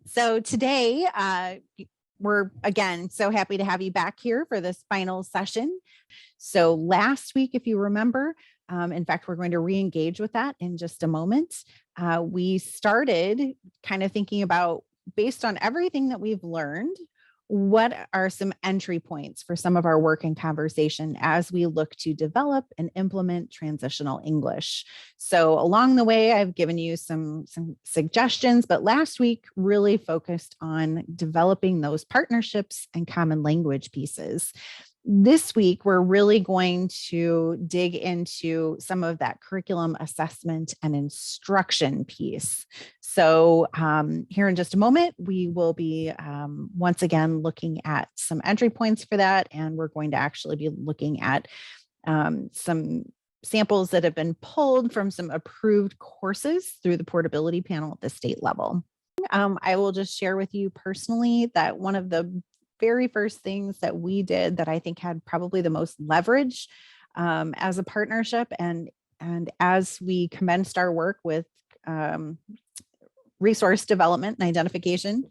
So today, we're again so happy to have you back here for this final session. So last week, if you remember, in fact, we're going to re-engage with that in just a moment. We started kind of thinking about, based on everything that we've learned, what are some entry points for some of our work and conversation as we look to develop and implement transitional English. So along the way, I've given you some suggestions, but last week really focused on developing those partnerships and common language pieces. This week, we're really going to dig into some of that curriculum assessment and instruction piece. So here in just a moment, we will be once again looking at some entry points for that. And we're going to actually be looking at some samples that have been pulled from some approved courses through the portability panel at the state level. I will just share with you personally that one of the very first things that we did that I think had probably the most leverage as a partnership and as we commenced our work with resource development and identification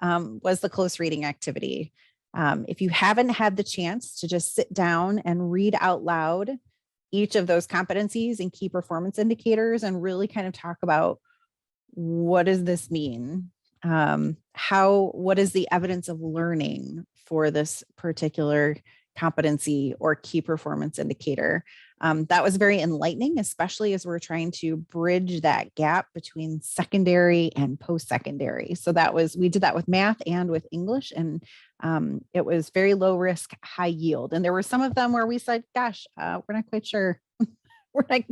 was the close reading activity. If you haven't had the chance to just sit down and read out loud each of those competencies and key performance indicators and really kind of talk about what does this mean? What is the evidence of learning for this particular competency or key performance indicator? That was very enlightening, especially as we're trying to bridge that gap between secondary and post-secondary. So we did that with math and with English, and it was very low risk, high yield. And there were some of them where we said, gosh, we're not quite sure. We're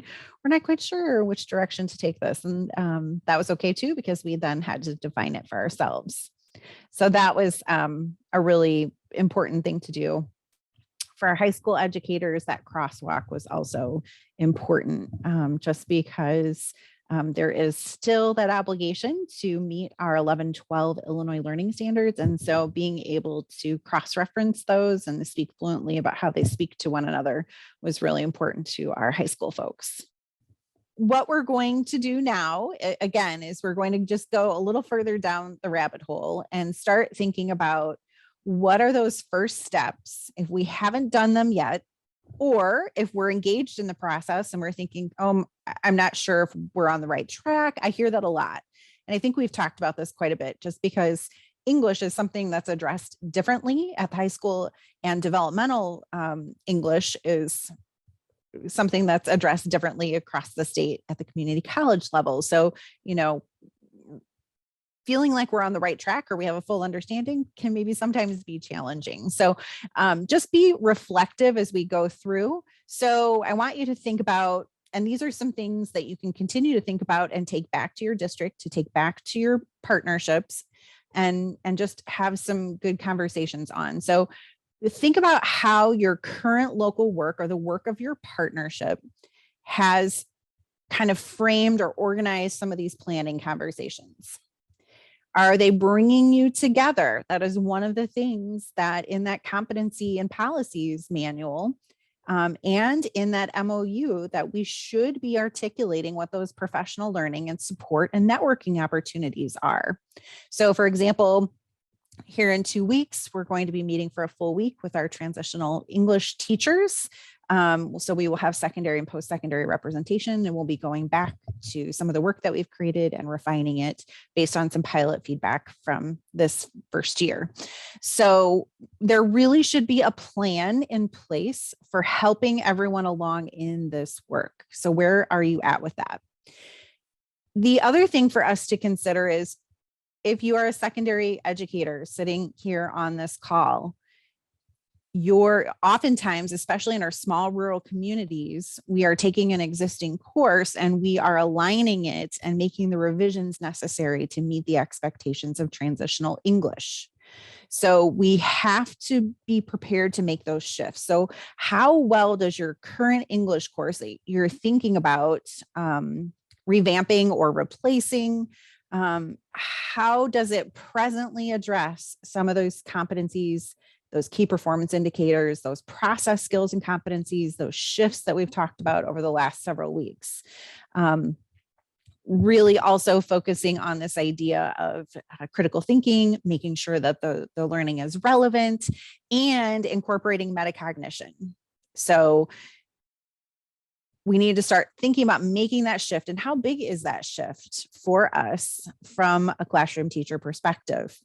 not quite sure which direction to take this. And that was okay too, because we then had to define it for ourselves. So that was a really important thing to do. For our high school educators, that crosswalk was also important just because there is still that obligation to meet our 11-12 Illinois learning standards. And so being able to cross-reference those and to speak fluently about how they speak to one another was really important to our high school folks. What we're going to do now, again, is we're going to just go a little further down the rabbit hole and start thinking about what are those first steps if we haven't done them yet, or if we're engaged in the process and we're thinking, oh, I'm not sure if we're on the right track. I hear that a lot. And I think we've talked about this quite a bit just because English is something that's addressed differently at the high school, and developmental English is something that's addressed differently across the state at the community college level. So, feeling like we're on the right track or we have a full understanding can maybe sometimes be challenging. So just be reflective as we go through. So I want you to think about, and these are some things that you can continue to think about and take back to your district, to take back to your partnerships, and just have some good conversations on. So think about how your current local work or the work of your partnership has kind of framed or organized some of these planning conversations. Are they bringing you together? That is one of the things that in that competency and policies manual and in that MOU that we should be articulating what those professional learning and support and networking opportunities are. So for example, here in 2 weeks, we're going to be meeting for a full week with our transitional English teachers. So we will have secondary and post-secondary representation, and we'll be going back to some of the work that we've created and refining it based on some pilot feedback from this first year. So there really should be a plan in place for helping everyone along in this work. So where are you at with that? The other thing for us to consider is if you are a secondary educator sitting here on this call, you're oftentimes, especially in our small rural communities, we are taking an existing course and we are aligning it and making the revisions necessary to meet the expectations of transitional English. So we have to be prepared to make those shifts. So how well does your current English course that you're thinking about revamping or replacing, how does it presently address some of those competencies, those key performance indicators, those process skills and competencies, those shifts that we've talked about over the last several weeks? really also focusing on this idea of critical thinking, making sure that the learning is relevant, and incorporating metacognition. So we need to start thinking about making that shift. And how big is that shift for us from a classroom teacher perspective?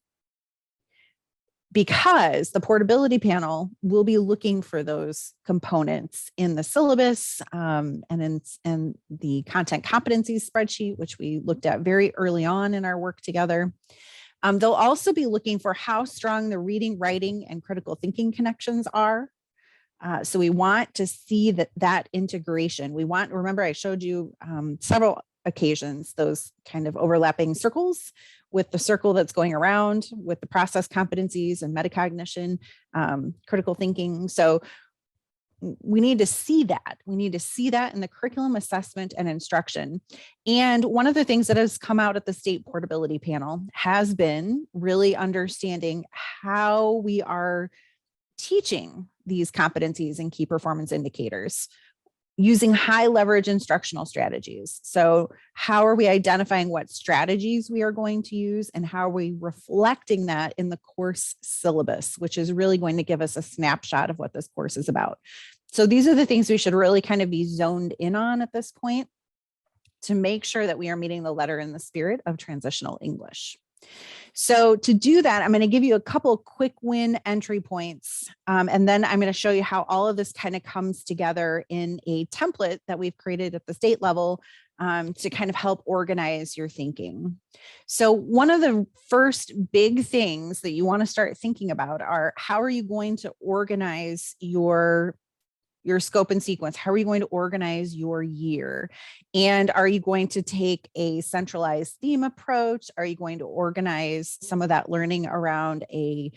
Because the portability panel will be looking for those components in the syllabus and in the content competencies spreadsheet, which we looked at very early on in our work together. They'll also be looking for how strong the reading, writing, and critical thinking connections are. So we want to see that integration. Remember I showed you several occasions, those kind of overlapping circles, with the circle that's going around with the process competencies and metacognition, critical thinking. So we need to see that. We need to see that in the curriculum assessment and instruction. And one of the things that has come out at the state portability panel has been really understanding how we are teaching these competencies and key performance indicators using high leverage instructional strategies. So how are we identifying what strategies we are going to use, and how are we reflecting that in the course syllabus, which is really going to give us a snapshot of what this course is about. So these are the things we should really kind of be zoned in on at this point to make sure that we are meeting the letter and the spirit of transitional English. So to do that, I'm going to give you a couple of quick win entry points. And then I'm going to show you how all of this kind of comes together in a template that we've created at the state level to kind of help organize your thinking. So one of the first big things that you want to start thinking about are, how are you going to organize your scope and sequence? How are you going to organize your year? And are you going to take a centralized theme approach? Are you going to organize some of that learning around a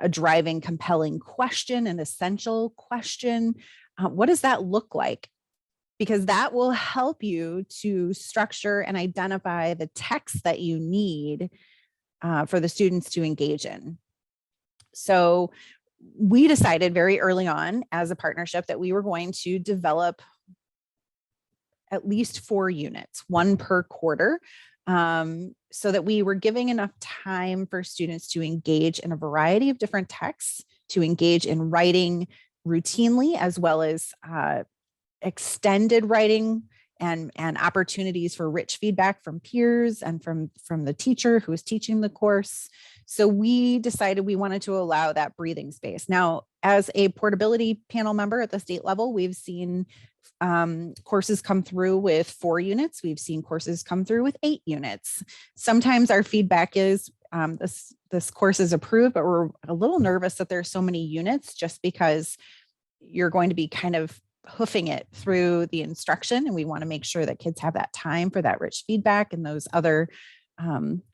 driving, compelling question, an essential question? What does that look like? Because that will help you to structure and identify the text that you need for the students to engage in. So we decided very early on as a partnership that we were going to develop at least 4 units, 1 per quarter, so that we were giving enough time for students to engage in a variety of different texts, to engage in writing routinely, as well as extended writing and opportunities for rich feedback from peers and from the teacher who is teaching the course. So we decided we wanted to allow that breathing space. Now, as a portability panel member at the state level, we've seen courses come through with 4 units. We've seen courses come through with 8 units. Sometimes our feedback is this course is approved, but we're a little nervous that there's so many units, just because you're going to be kind of hoofing it through the instruction. And we want to make sure that kids have that time for that rich feedback and those other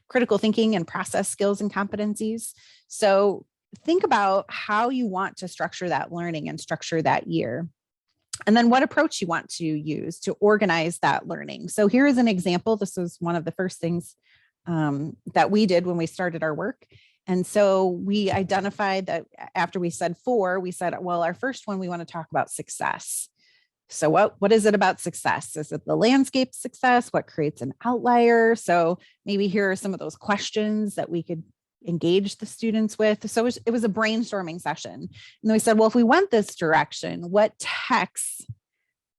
critical thinking and process skills and competencies. So think about how you want to structure that learning and structure that year. And then what approach you want to use to organize that learning. So here is an example. This was one of the first things that we did when we started our work. And so we identified that after we said 4, we said, well, our first one, we want to talk about success. So what is it about success? Is it the landscape success? What creates an outlier? So maybe here are some of those questions that we could engage the students with. So it was a brainstorming session. And then we said, well, if we went this direction, what texts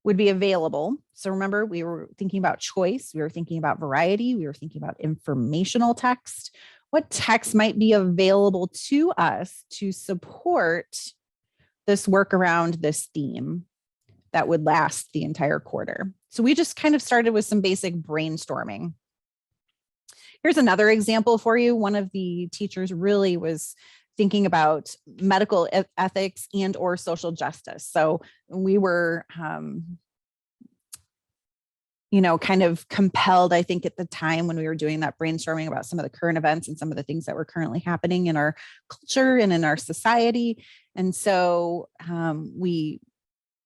would be available? So remember, we were thinking about choice. We were thinking about variety. We were thinking about informational text. What text might be available to us to support this work around this theme that would last the entire quarter? So we just kind of started with some basic brainstorming. Here's another example for you. One of the teachers really was thinking about medical ethics and or social justice. So we were kind of compelled, I think, at the time when we were doing that brainstorming about some of the current events and some of the things that were currently happening in our culture and in our society. And so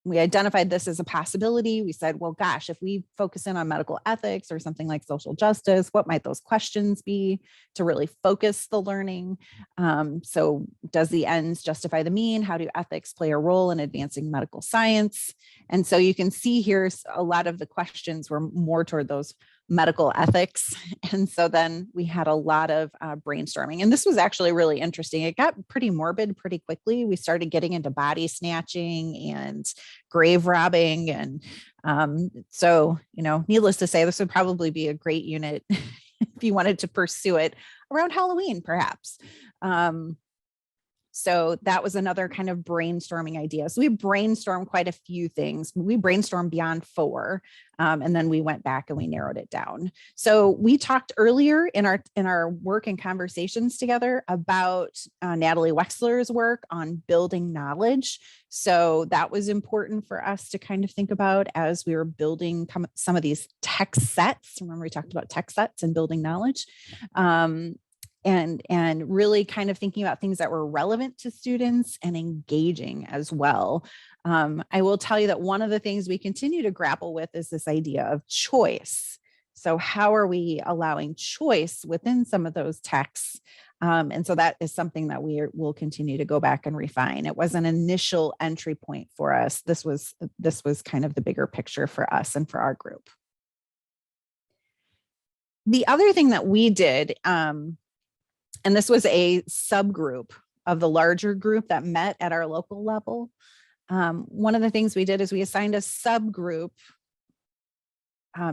we identified this as a possibility. We said, well, gosh, if we focus in on medical ethics or something like social justice, what might those questions be to really focus the learning? So does the ends justify the mean? How do ethics play a role in advancing medical science? And so you can see here a lot of the questions were more toward those medical ethics. And so then we had a lot of brainstorming. And this was actually really interesting. It got pretty morbid pretty quickly. We started getting into body snatching and grave robbing. And so, needless to say, this would probably be a great unit if you wanted to pursue it around Halloween, perhaps. So that was another kind of brainstorming idea. So we brainstormed quite a few things. We brainstormed beyond 4, and then we went back and we narrowed it down. So we talked earlier in our work and conversations together about Natalie Wexler's work on building knowledge. So that was important for us to kind of think about as we were building some of these text sets. Remember, we talked about text sets and building knowledge. And really kind of thinking about things that were relevant to students and engaging as well. I will tell you that one of the things we continue to grapple with is this idea of choice. So how are we allowing choice within some of those texts? And so that is something that will continue to go back and refine. It was an initial entry point for us. This was kind of the bigger picture for us and for our group. The other thing that we did, and this was a subgroup of the larger group that met at our local level. One of the things we did is we assigned a subgroup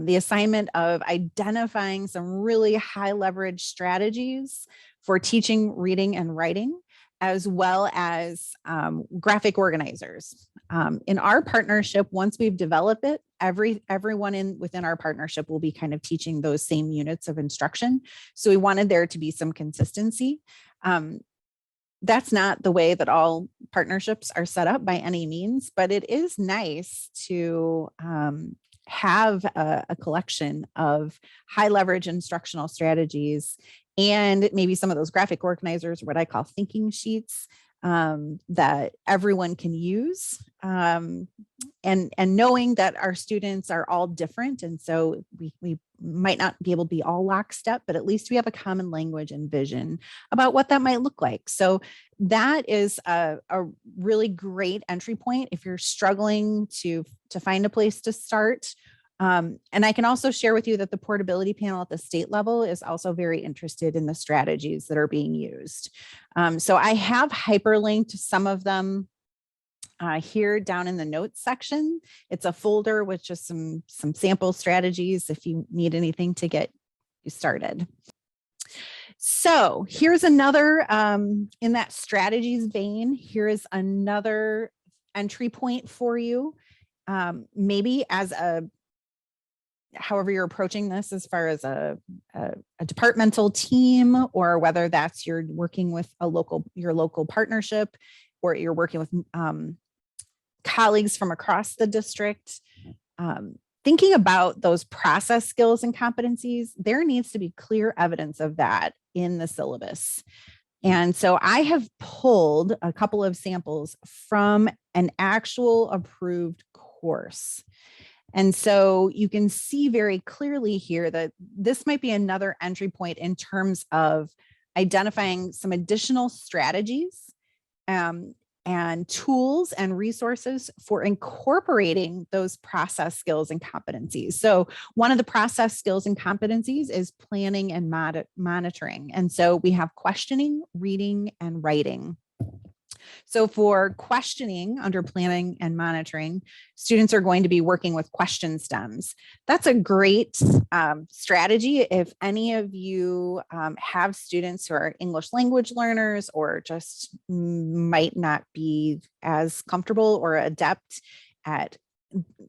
the assignment of identifying some really high leverage strategies for teaching reading and writing, as well as graphic organizers. In our partnership, once we've developed it, everyone within our partnership will be kind of teaching those same units of instruction. So we wanted there to be some consistency. That's not the way that all partnerships are set up by any means, but it is nice to have a collection of high leverage instructional strategies and maybe some of those graphic organizers, what I call thinking sheets, that everyone can use. And knowing that our students are all different. And so we might not be able to be all lockstep, but at least we have a common language and vision about what that might look like. So that is a really great entry point if you're struggling to find a place to start. And I can also share with you that the portability panel at the state level is also very interested in the strategies that are being used. So I have hyperlinked some of them here down in the notes section. It's a folder with just some sample strategies if you need anything to get you started. So here's another, in that strategies vein, here is another entry point for you. Maybe as however you're approaching this, as far as a departmental team, or whether that's you're working with your local partnership, or you're working with colleagues from across the district, thinking about those process skills and competencies, there needs to be clear evidence of that in the syllabus. And so I have pulled a couple of samples from an actual approved course. And so you can see very clearly here that this might be another entry point in terms of identifying some additional strategies and tools and resources for incorporating those process skills and competencies. So one of the process skills and competencies is planning and monitoring. And so we have questioning, reading, and writing. So for questioning under planning and monitoring, students are going to be working with question stems. That's a great strategy if any of you have students who are English language learners or just might not be as comfortable or adept at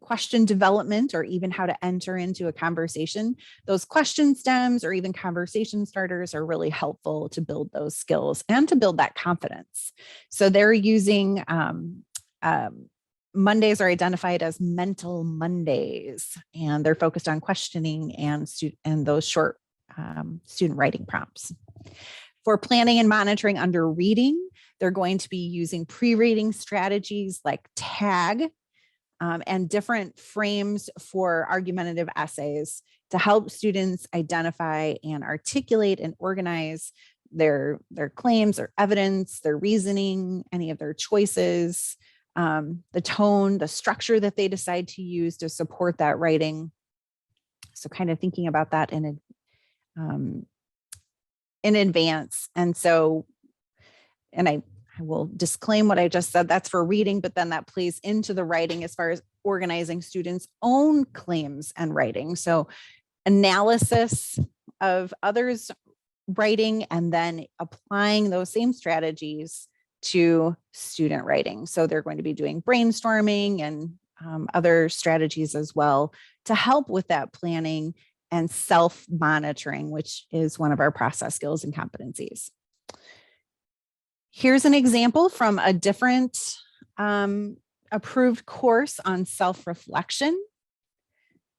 question development or even how to enter into a conversation. Those question stems or even conversation starters are really helpful to build those skills and to build that confidence. So they're using Mondays are identified as mental Mondays, and they're focused on questioning and those short student writing prompts. For planning and monitoring under reading, they're going to be using pre-reading strategies like TAG, and different frames for argumentative essays to help students identify and articulate and organize their claims or evidence, their reasoning, any of their choices, the tone, the structure that they decide to use to support that writing. So kind of thinking about that in advance. And so, and I will disclaim what I just said, that's for reading, but then that plays into the writing as far as organizing students' own claims and writing. So analysis of others' writing and then applying those same strategies to student writing. So they're going to be doing brainstorming and other strategies as well to help with that planning and self-monitoring, which is one of our process skills and competencies. Here's an example from a different approved course on self-reflection.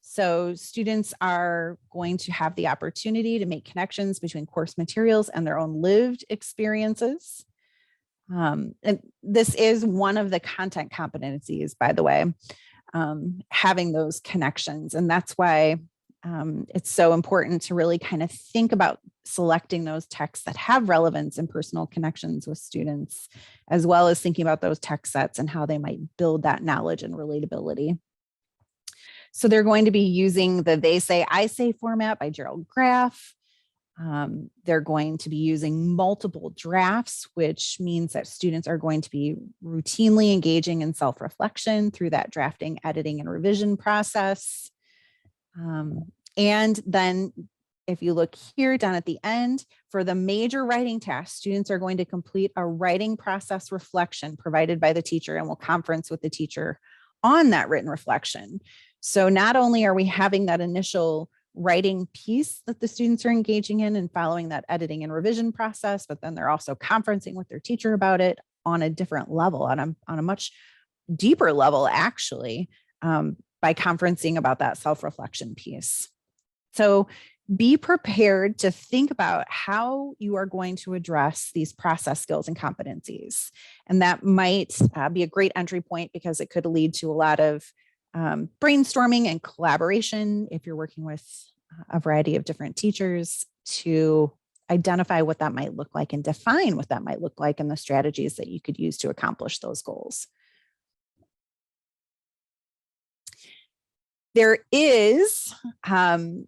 So students are going to have the opportunity to make connections between course materials and their own lived experiences. And this is one of the content competencies, by the way, having those connections. And that's why it's so important to really kind of think about selecting those texts that have relevance and personal connections with students, as well as thinking about those text sets and how they might build that knowledge and relatability. So they're going to be using the They Say, I Say format by Gerald Graff. They're going to be using multiple drafts, which means that students are going to be routinely engaging in self-reflection through that drafting, editing, and revision process. And then if you look here down at the end, for the major writing tasks, students are going to complete a writing process reflection provided by the teacher and will conference with the teacher on that written reflection. So not only are we having that initial writing piece that the students are engaging in and following that editing and revision process, but then they're also conferencing with their teacher about it on a different level, on a much deeper level, actually, by conferencing about that self-reflection piece. So be prepared to think about how you are going to address these process skills and competencies. And that might be a great entry point because it could lead to a lot of brainstorming and collaboration if you're working with a variety of different teachers to identify what that might look like and define what that might look like and the strategies that you could use to accomplish those goals. There is,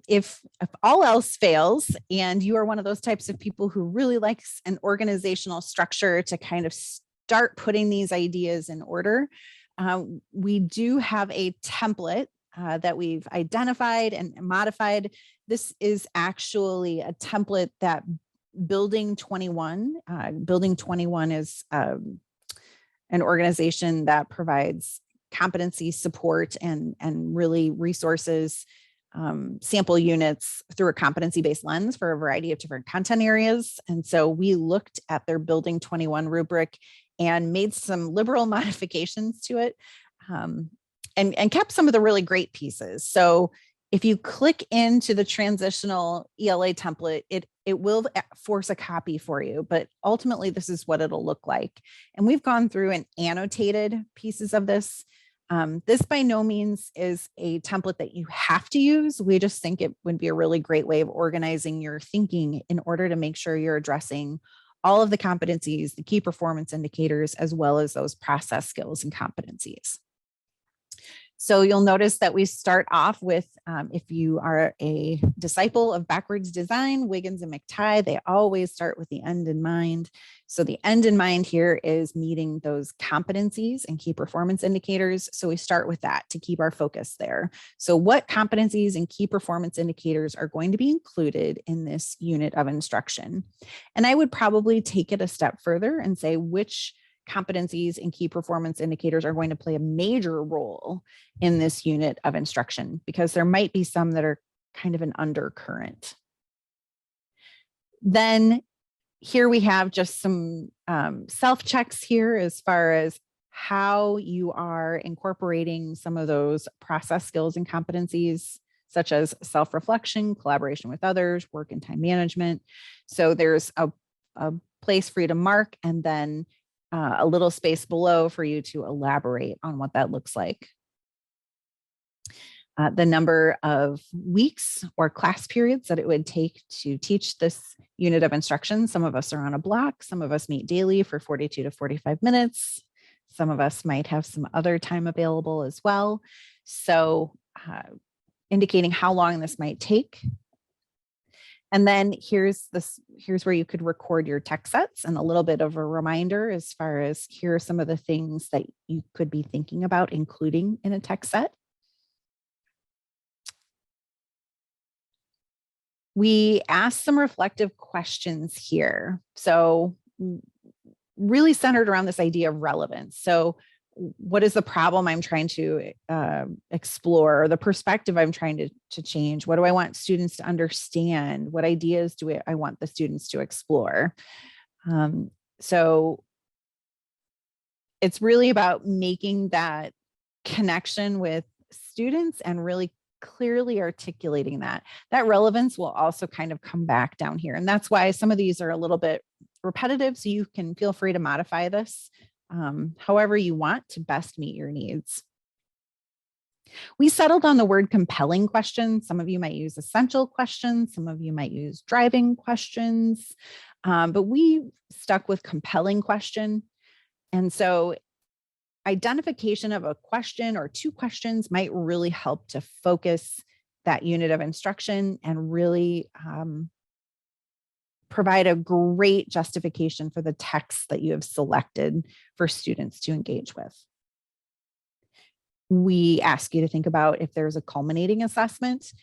if all else fails, and you are one of those types of people who really likes an organizational structure to kind of start putting these ideas in order, we do have a template that we've identified and modified. This is actually a template that Building 21 is an organization that provides competency support and really resources, sample units through a competency-based lens for a variety of different content areas. And so we looked at their Building 21 rubric and made some liberal modifications to it, and kept some of the really great pieces. So if you click into the Transitional Ela Template, it will force a copy for you, but ultimately this is what it'll look like. And we've gone through and annotated pieces of this. This by no means is a template that you have to use. We just think it would be a really great way of organizing your thinking in order to make sure you're addressing all of the competencies, the key performance indicators, as well as those process skills and competencies. So you'll notice that we start off with, if you are a disciple of backwards design, Wiggins and McTighe, they always start with the end in mind. So the end in mind here is meeting those competencies and key performance indicators. So we start with that to keep our focus there. So what competencies and key performance indicators are going to be included in this unit of instruction? And I would probably take it a step further and say which competencies and key performance indicators are going to play a major role in this unit of instruction, because there might be some that are kind of an undercurrent. Then here we have just some self-checks here as far as how you are incorporating some of those process skills and competencies, such as self-reflection, collaboration with others, work and time management. So there's a place for you to mark, and then a little space below for you to elaborate on what that looks like. The number of weeks or class periods that it would take to teach this unit of instruction. Some of us are on a block. Some of us meet daily for 42 to 45 minutes. Some of us might have some other time available as well. So indicating how long this might take. And then here's where you could record your tech sets and a little bit of a reminder as far as here are some of the things that you could be thinking about including in a tech set. We asked some reflective questions here. So really centered around this idea of relevance. So what is the problem I'm trying to explore, or the perspective I'm trying to change? What do I want students to understand? What ideas do I want the students to explore? So it's really about making that connection with students and really clearly articulating that. That relevance will also kind of come back down here. And that's why some of these are a little bit repetitive. So you can feel free to modify this however you want to best meet your needs. We settled on the word compelling questions. Some of you might use essential questions. Some of you might use driving questions, but we stuck with compelling question. And so identification of a question or two questions might really help to focus that unit of instruction and really provide a great justification for the text that you have selected for students to engage with. We ask you to think about if there's a culminating assessment.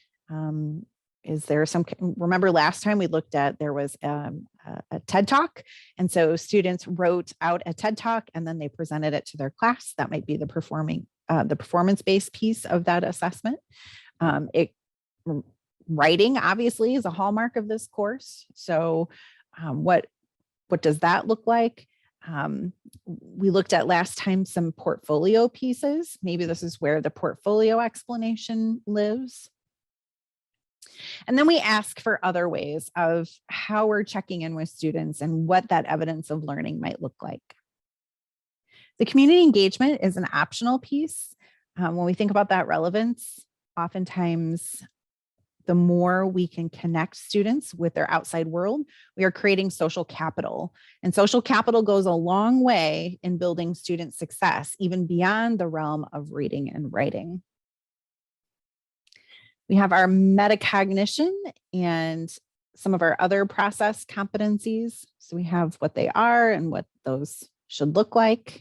Is there some, remember last time we looked at, there was a TED Talk. And so students wrote out a TED Talk and then they presented it to their class. That might be the performance-based piece of that assessment. Writing obviously is a hallmark of this course. So what does that look like? We looked at last time some portfolio pieces. Maybe this is where the portfolio explanation lives. And then we ask for other ways of how we're checking in with students and what that evidence of learning might look like. The community engagement is an optional piece. When we think about that relevance, oftentimes the more we can connect students with their outside world, we are creating social capital. And social capital goes a long way in building student success, even beyond the realm of reading and writing. We have our metacognition and some of our other process competencies. So we have what they are and what those should look like.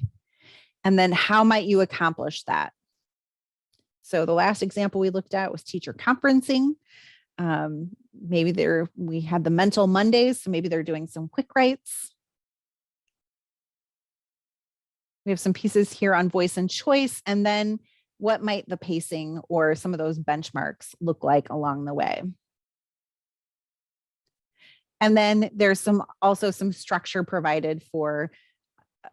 And then how might you accomplish that? So the last example we looked at was teacher conferencing. Maybe we had the mental Mondays, so maybe they're doing some quick writes. We have some pieces here on voice and choice, and then what might the pacing or some of those benchmarks look like along the way? And then there's also some structure provided for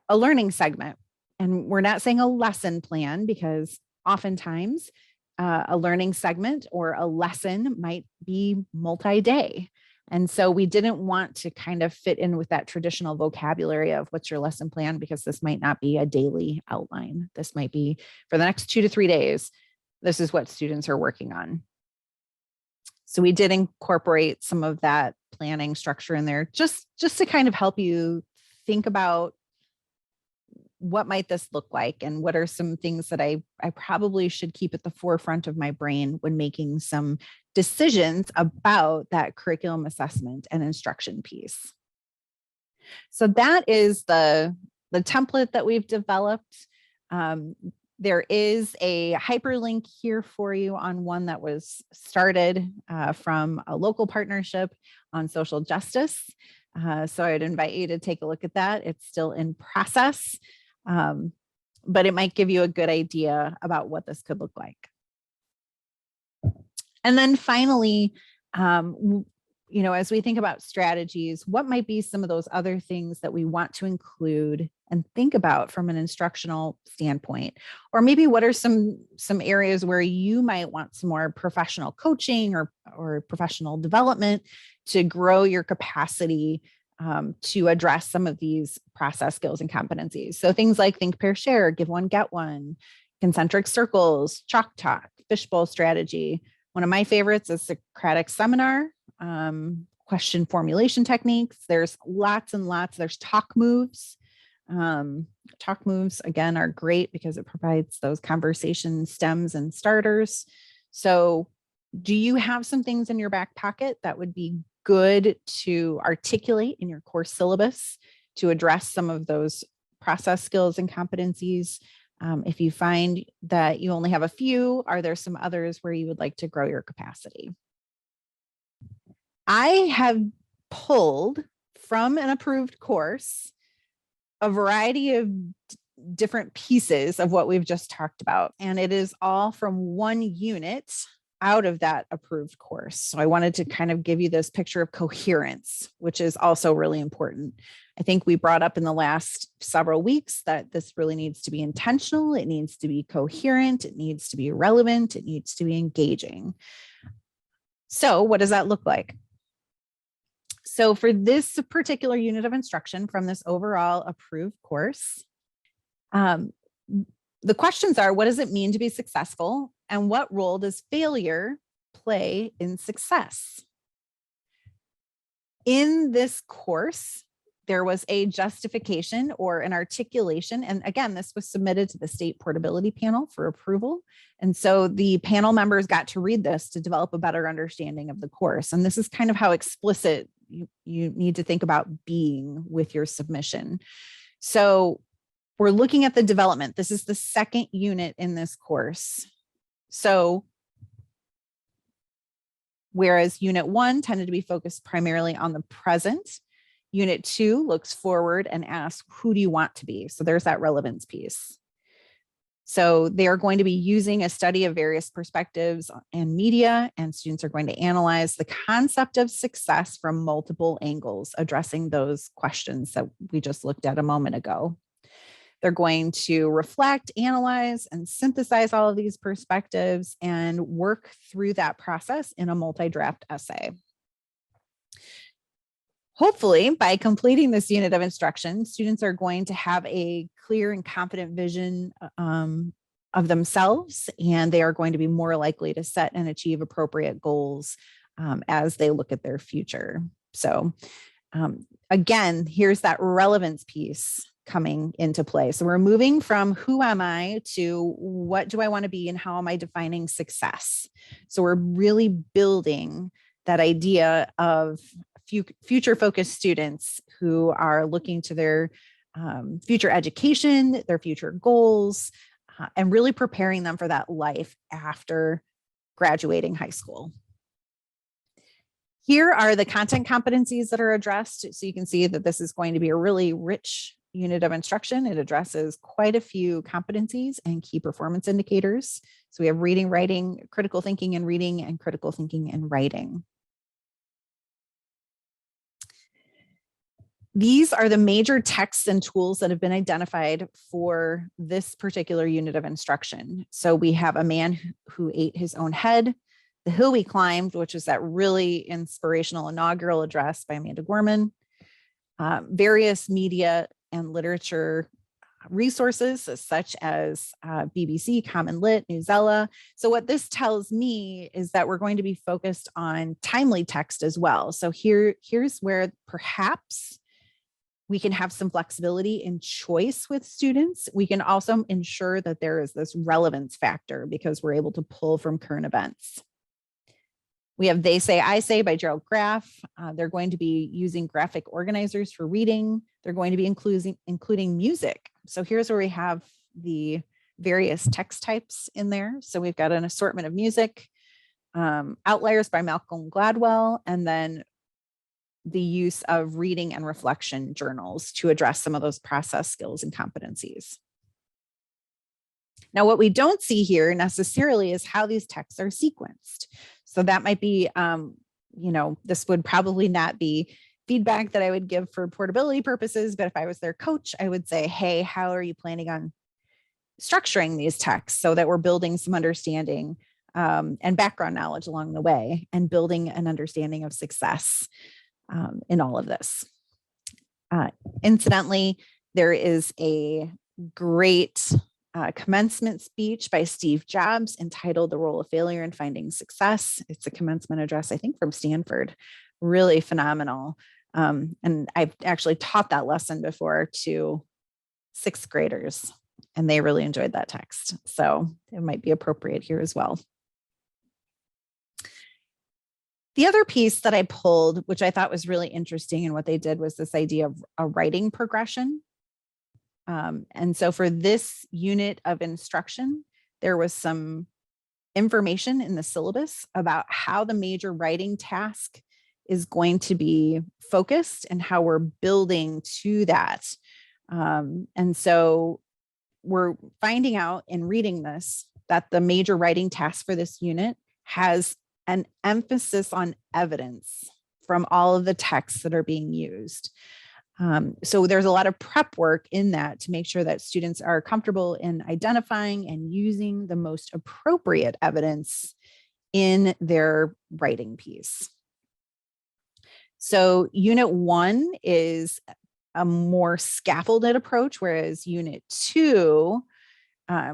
a learning segment. And we're not saying a lesson plan, because oftentimes a learning segment or a lesson might be multi-day. And so we didn't want to kind of fit in with that traditional vocabulary of what's your lesson plan, because this might not be a daily outline. This might be for the next 2 to 3 days. This is what students are working on. So we did incorporate some of that planning structure in there just to kind of help you think about what might this look like and what are some things that I probably should keep at the forefront of my brain when making some decisions about that curriculum assessment and instruction piece. So that is the template that we've developed. There is a hyperlink here for you on one that was started from a local partnership on social justice. So I'd invite you to take a look at that. It's still in process, but it might give you a good idea about what this could look like. And then finally, as we think about strategies, what might be some of those other things that we want to include and think about from an instructional standpoint? Or maybe what are some areas where you might want some more professional coaching or professional development to grow your capacity to address some of these process skills and competencies. So things like think, pair, share, give one, get one, concentric circles, chalk talk, fishbowl strategy. One of my favorites is Socratic seminar, question formulation techniques. There's lots and lots. There's talk moves. Talk moves, again, are great because it provides those conversation stems and starters. So Do you have some things in your back pocket that would be good to articulate in your course syllabus to address some of those process skills and competencies? If you find that you only have a few, are there some others where you would like to grow your capacity? I have pulled from an approved course a variety of different pieces of what we've just talked about, and it is all from one unit out of that approved course. So I wanted to kind of give you this picture of coherence, which is also really important. I think we brought up in the last several weeks that this really needs to be intentional. It needs to be coherent. It needs to be relevant. It needs to be engaging. So what does that look like? So for this particular unit of instruction from this overall approved course, the questions are, what does it mean to be successful? And what role does failure play in success? In this course, there was a justification or an articulation. And again, this was submitted to the state portability panel for approval. And so the panel members got to read this to develop a better understanding of the course. And this is kind of how explicit you need to think about being with your submission. So we're looking at the development. This is the second unit in this course. So whereas unit 1 tended to be focused primarily on the present, unit 2 looks forward and asks, who do you want to be? So there's that relevance piece. So they are going to be using a study of various perspectives and media, and students are going to analyze the concept of success from multiple angles, addressing those questions that we just looked at a moment ago. They're going to reflect, analyze, and synthesize all of these perspectives and work through that process in a multi-draft essay. Hopefully, by completing this unit of instruction, students are going to have a clear and confident vision of themselves, and they are going to be more likely to set and achieve appropriate goals as they look at their future. So again, here's that relevance piece coming into play. So we're moving from who am I to what do I want to be and how am I defining success? So we're really building that idea of future focused students who are looking to their future education, their future goals, and really preparing them for that life after graduating high school. Here are the content competencies that are addressed. So you can see that this is going to be a really rich unit of instruction. It addresses quite a few competencies and key performance indicators. So we have reading, writing, critical thinking and reading, and critical thinking and writing. These are the major texts and tools that have been identified for this particular unit of instruction. So we have A Man Who Ate His Own Head, The Hill We Climbed, which is that really inspirational inaugural address by Amanda Gorman, various media and literature resources such as BBC, Common Lit, Newsella. So what this tells me is that we're going to be focused on timely text as well. So here's where perhaps we can have some flexibility in choice with students. We can also ensure that there is this relevance factor because we're able to pull from current events. We have They Say, I Say by Gerald Graff. They're going to be using graphic organizers for reading. They're going to be including music. So here's where we have the various text types in there. So we've got an assortment of music, Outliers by Malcolm Gladwell, and then the use of reading and reflection journals to address some of those process skills and competencies. Now, what we don't see here necessarily is how these texts are sequenced. So that might be, this would probably not be feedback that I would give for portability purposes, but if I was their coach, I would say, hey, how are you planning on structuring these texts so that we're building some understanding and background knowledge along the way and building an understanding of success in all of this. Incidentally, there is a great commencement speech by Steve Jobs entitled The Role of Failure in Finding Success. It's a commencement address, I think, from Stanford. Really phenomenal. And I've actually taught that lesson before to sixth graders, and they really enjoyed that text. So it might be appropriate here as well. The other piece that I pulled, which I thought was really interesting, and what they did was this idea of a writing progression. And so for this unit of instruction, there was some information in the syllabus about how the major writing task is going to be focused and how we're building to that. And so we're finding out in reading this that the major writing task for this unit has an emphasis on evidence from all of the texts that are being used. So there's a lot of prep work in that to make sure that students are comfortable in identifying and using the most appropriate evidence in their writing piece. So Unit 1 is a more scaffolded approach, whereas Unit 2,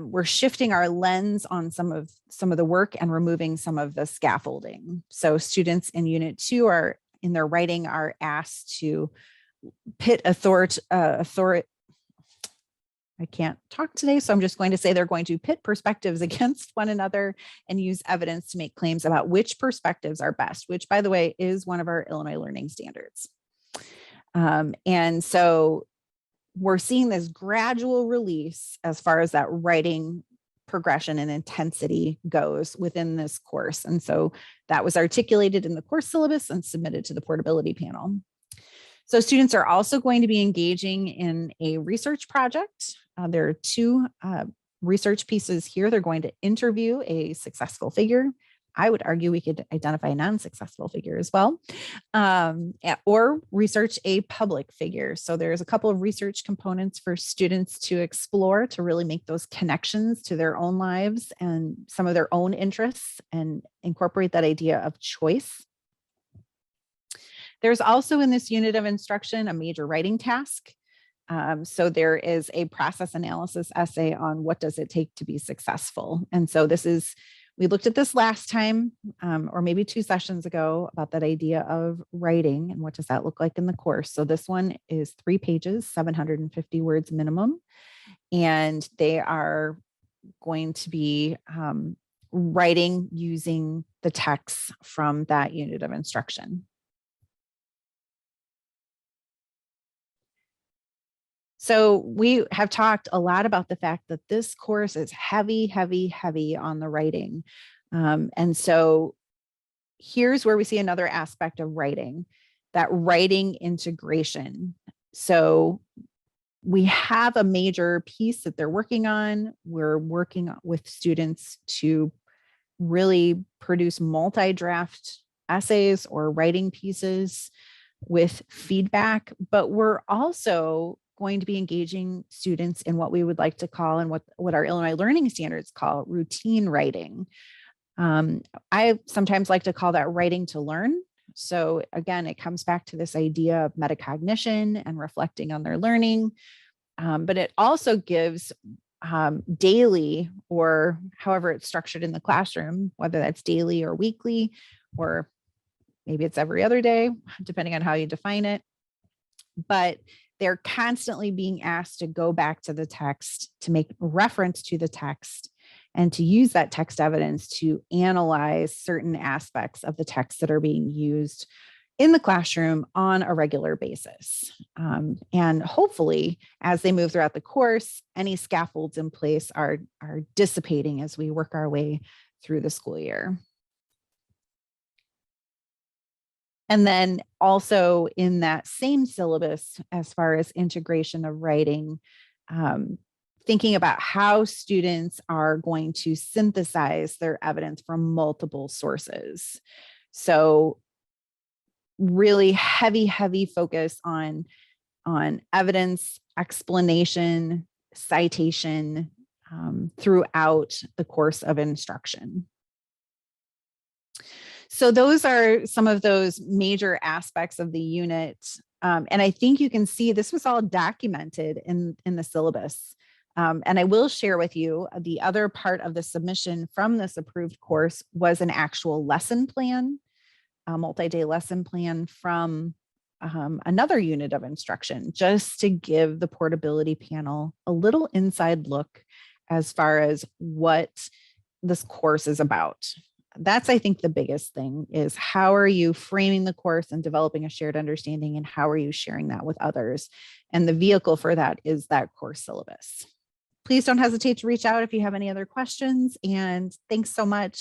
we're shifting our lens on some of the work and removing some of the scaffolding. So students in Unit 2 are in their writing are asked to pit I can't talk today, so I'm just going to say they're going to pit perspectives against one another and use evidence to make claims about which perspectives are best, which, by the way, is one of our Illinois learning standards. And so we're seeing this gradual release as far as that writing progression and intensity goes within this course. And so that was articulated in the course syllabus and submitted to the portability panel. So students are also going to be engaging in a research project. There are two research pieces here. They're going to interview a successful figure. I would argue we could identify a non-successful figure as well, or research a public figure. So there's a couple of research components for students to explore to really make those connections to their own lives and some of their own interests and incorporate that idea of choice. There's also in this unit of instruction a major writing task. So there is a process analysis essay on what does it take to be successful. And so we looked at this last time, or maybe 2 sessions ago, about that idea of writing and what does that look like in the course. So this one is 3 pages, 750 words minimum, and they are going to be writing using the texts from that unit of instruction. So we have talked a lot about the fact that this course is heavy, heavy, heavy on the writing. And so here's where we see another aspect of writing, that writing integration. So we have a major piece that they're working on. We're working with students to really produce multi-draft essays or writing pieces with feedback, but we're also going to be engaging students in what we would like to call, and what our Illinois learning standards call, routine writing. I sometimes like to call that writing to learn. So again, it comes back to this idea of metacognition and reflecting on their learning, but it also gives daily, or however it's structured in the classroom, whether that's daily or weekly, or maybe it's every other day, depending on how you define it. But they're constantly being asked to go back to the text, to make reference to the text, and to use that text evidence to analyze certain aspects of the text that are being used in the classroom on a regular basis. And hopefully, as they move throughout the course, any scaffolds in place are dissipating as we work our way through the school year. And then also in that same syllabus, as far as integration of writing, thinking about how students are going to synthesize their evidence from multiple sources. So really heavy, heavy focus on evidence, explanation, citation throughout the course of instruction. So those are some of those major aspects of the unit. And I think you can see this was all documented in the syllabus. And I will share with you the other part of the submission from this approved course was an actual lesson plan, a multi-day lesson plan from another unit of instruction, just to give the portability panel a little inside look as far as what this course is about. That's, I think, the biggest thing is how are you framing the course and developing a shared understanding, and how are you sharing that with others? And the vehicle for that is that course syllabus. Please don't hesitate to reach out if you have any other questions. And thanks so much.